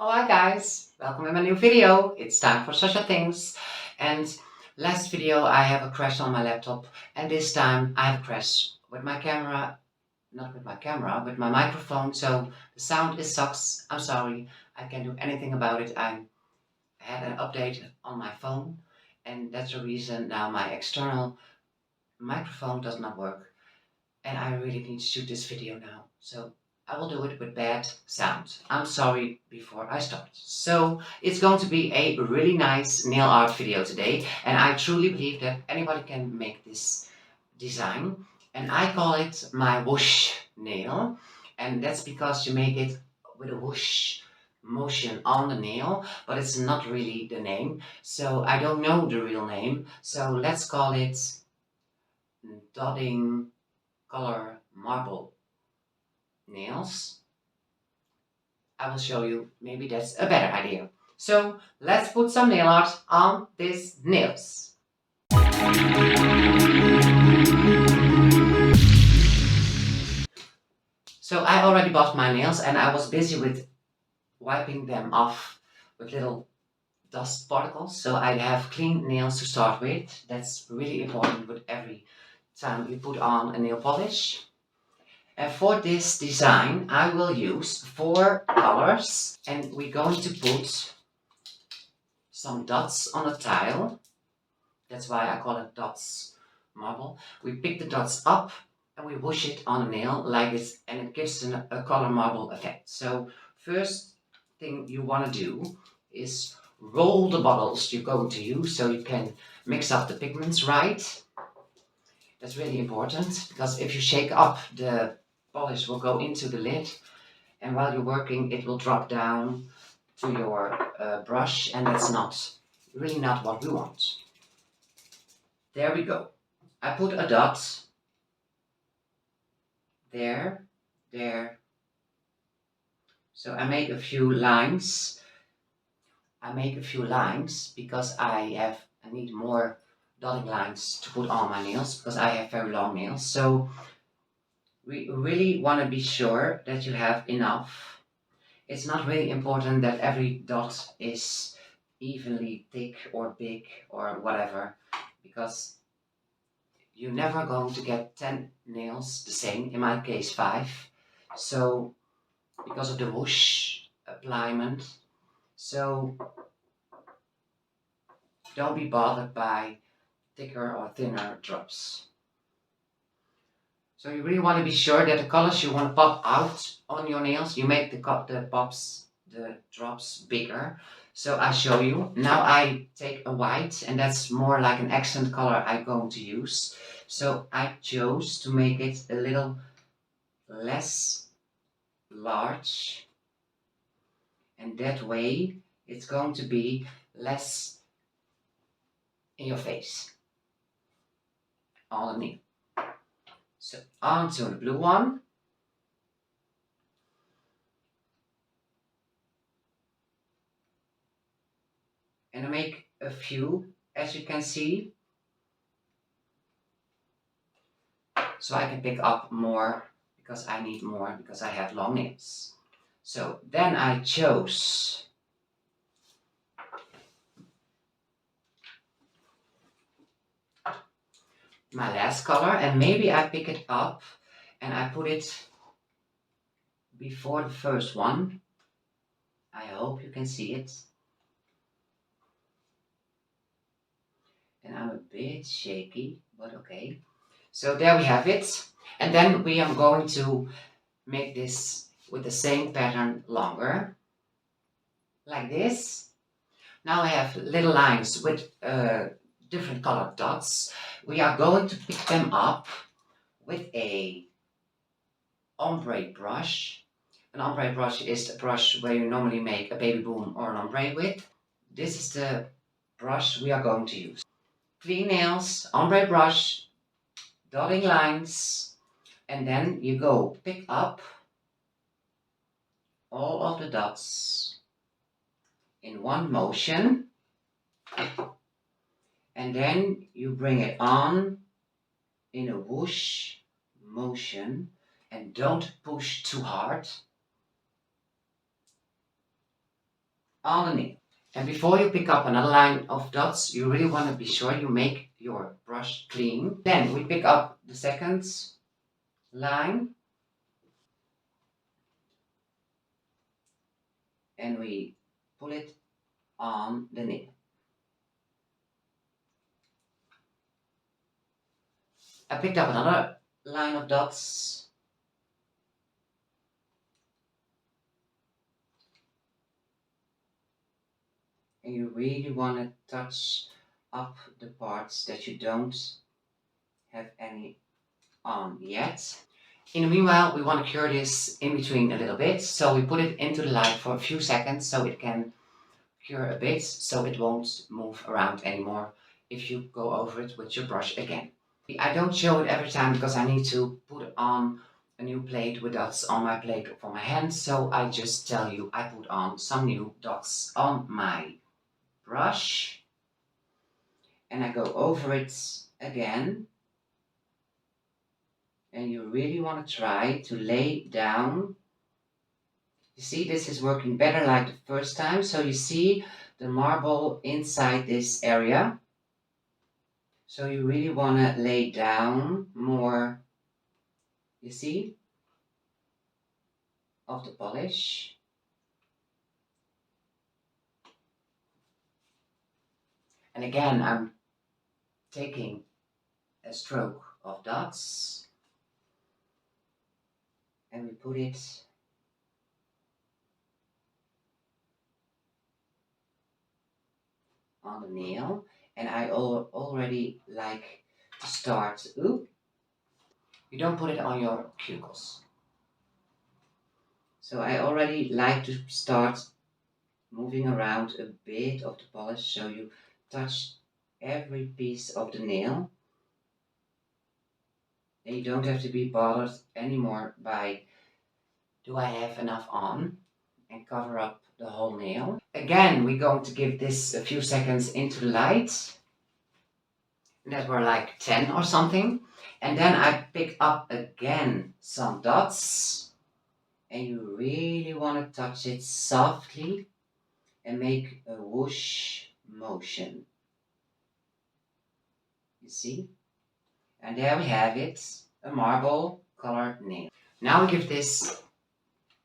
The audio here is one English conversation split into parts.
Alright guys, welcome in my new video. It's time for such a things. And last video I have a crash on my laptop, and this time I have a crash with my camera, not with my camera, with my microphone. So the sound is sucks. I'm sorry. I can't do anything about it. I had an update on my phone, and that's the reason now my external microphone does not work. And I really need to shoot this video now. So I will do it with bad sound. I'm sorry before I start. So it's going to be a really nice nail art video today, and I truly believe that anybody can make this design, and I call it my whoosh nail, and that's because you make it with a whoosh motion on the nail, but it's not really the name, so I don't know the real name, so let's call it dotting Collor Marble nails. I will show you, maybe that's a better idea. So let's put some nail art on these nails. So I already bought my nails and I was busy with wiping them off with little dust particles, so I have clean nails to start with. That's really important with every time you put on a nail polish. And for this design, I will use 4 colors, and we're going to put some dots on a tile. That's why I call it dots marble. We pick the dots up and we whoosh it on a nail like this, and it gives a color marble effect. So first thing you want to do is roll the bottles you're going to use so you can mix up the pigments right. That's really important, because if you shake up, the polish will go into the lid, and while you're working it will drop down to your brush, and that's really not what we want. There we go. I put a dot there, there. So I make a few lines. Because I need more dotting lines to put on my nails, because I have very long nails. So we really want to be sure that you have enough. It's not really important that every dot is evenly thick or big or whatever, because you're never going to get 10 nails the same, in my case 5. So, because of the whoosh appliement, so don't be bothered by thicker or thinner drops. So you really want to be sure that the colors you want to pop out on your nails, you make the drops bigger. So I show you. Now I take a white, and that's more like an accent color I'm going to use. So I chose to make it a little less large, and that way it's going to be less in your face on the knee. So onto the blue one. And I make a few, as you can see, so I can pick up more, because I need more, because I have long nails. So then I chose my last color, and maybe I pick it up and I put it before the first one. I hope you can see it. And I'm a bit shaky, but okay. So there we have it. And then we are going to make this with the same pattern longer, like this. Now I have little lines with different colored dots. We are going to pick them up with a ombre brush. An ombre brush is a brush where you normally make a baby boom or an ombre with. This is the brush we are going to use. Clean nails, ombre brush, dotting lines, and then you go pick up all of the dots in one motion, and then you bring it on in a whoosh motion, and don't push too hard. on the nail. And before you pick up another line of dots, you really want to be sure you make your brush clean. Then we pick up the second line and we pull it on the nail. I picked up another line of dots and you really want to touch up the parts that you don't have any on yet. In the meanwhile, we want to cure this in between a little bit, so we put it into the light for a few seconds so it can cure a bit, so it won't move around anymore if you go over it with your brush again. I don't show it every time because I need to put on a new plate with dots on my plate for my hand, so I just tell you I put on some new dots on my brush and I go over it again. And you really want to try to lay down. You see, this is working better like the first time. So you see the marble inside this area. So you really want to lay down more, you see, of the polish. And again, I'm taking a stroke of dots and we put it on the nail. And I already like to start. Ooh, you don't put it on your cuticles. So I already like to start moving around a bit of the polish so you touch every piece of the nail. And you don't have to be bothered anymore by, do I have enough on? And cover up the whole nail. Again, we're going to give this a few seconds into the light. And that were like 10 or something. And then I pick up again some dots. And you really want to touch it softly and make a whoosh motion. You see? And there we have it, a marble colored nail. Now we give this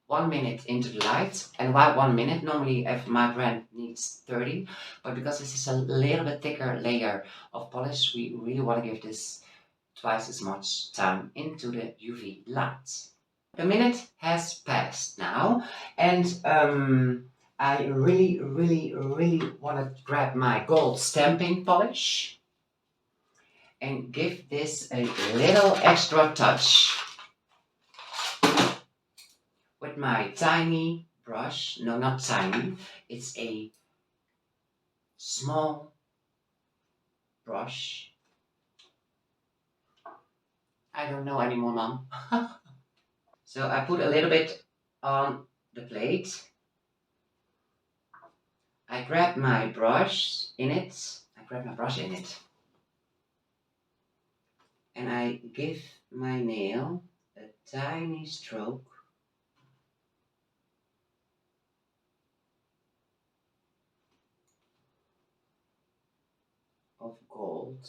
1 minute into the light. And why 1 minute? Normally if my brand needs 30, but because this is a little bit thicker layer of polish, we really want to give this twice as much time into the UV light. The minute has passed now, and I really want to grab my gold stamping polish and give this a little extra touch with my tiny brush. No, not tiny, it's a small brush. I don't know anymore, Mom. So I put a little bit on the plate. I grab my brush in it. And I give my nail a tiny stroke of gold.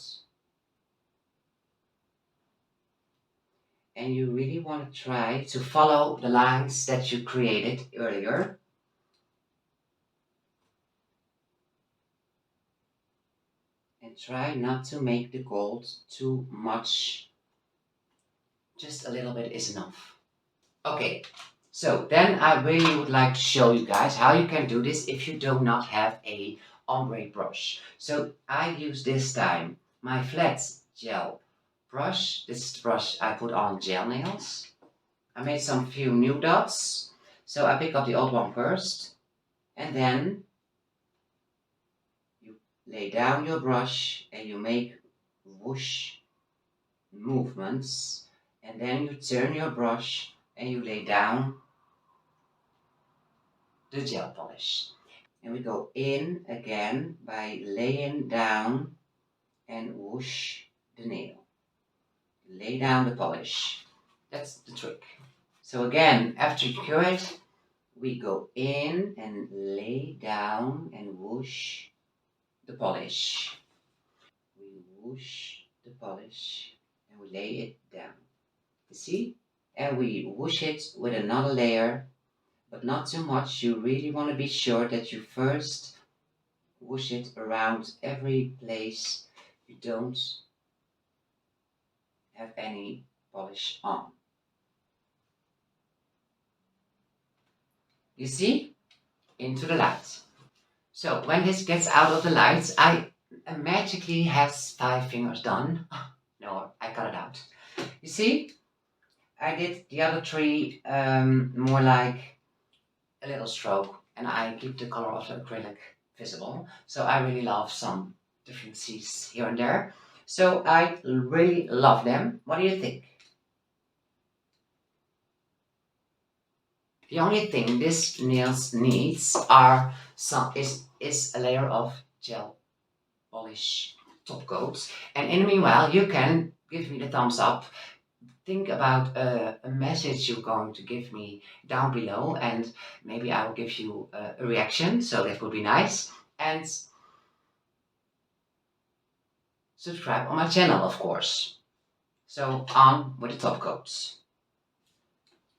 And you really want to try to follow the lines that you created earlier. And try not to make the gold too much. Just a little bit is enough. Okay, so then I really would like to show you guys how you can do this if you do not have a ombre brush. So I use this time my flat gel brush. This is the brush I put on gel nails. I made some few new dots. So I pick up the old one first. And then you lay down your brush and you make whoosh movements. And then you turn your brush and you lay down the gel polish. And we go in again by laying down and whoosh the nail. Lay down the polish. That's the trick. So again, after you cure it, we go in and lay down and whoosh the polish. We whoosh the polish and we lay it down. You see? And we whoosh it with another layer, but not too much. You really want to be sure that you first whoosh it around every place you don't have any polish on. You see? Into the light. So when this gets out of the light, I magically has 5 fingers done. No, I cut it out. You see? I did the other three more like a little stroke, and I keep the color of the acrylic visible. So I really love some differences here and there. So I really love them. What do you think? The only thing this nails needs are some is a layer of gel polish top coat. And in the meanwhile, you can give me the thumbs up. Think about a message you're going to give me down below, and maybe I will give you a reaction. So that would be nice. And subscribe on my channel, of course. So on with the top coats.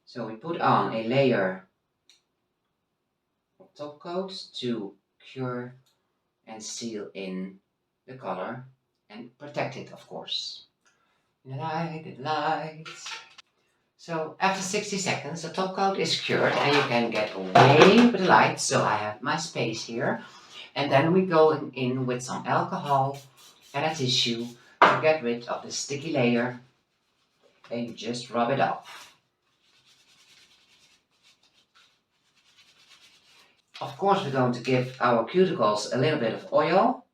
So we put on a layer of top coat to cure and seal in the color and protect it, of course. Light. So after 60 seconds, the top coat is cured and you can get away with the light. So I have my space here. And then we go in with some alcohol and a tissue to get rid of the sticky layer. And you just rub it off. Of course, we're going to give our cuticles a little bit of oil.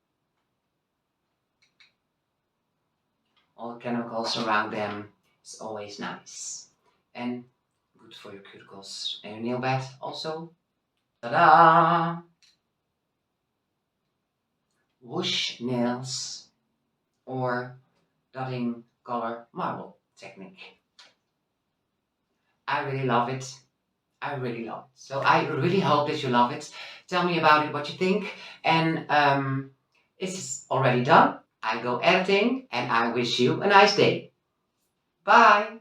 All the chemicals around them is always nice. And good for your cuticles and your nail bed also. Ta-da! Whoosh nails or dotting color marble technique. I really love it. I really love it. So I really hope that you love it. Tell me about it, what you think. And it's already done. I go editing and I wish you a nice day. Bye.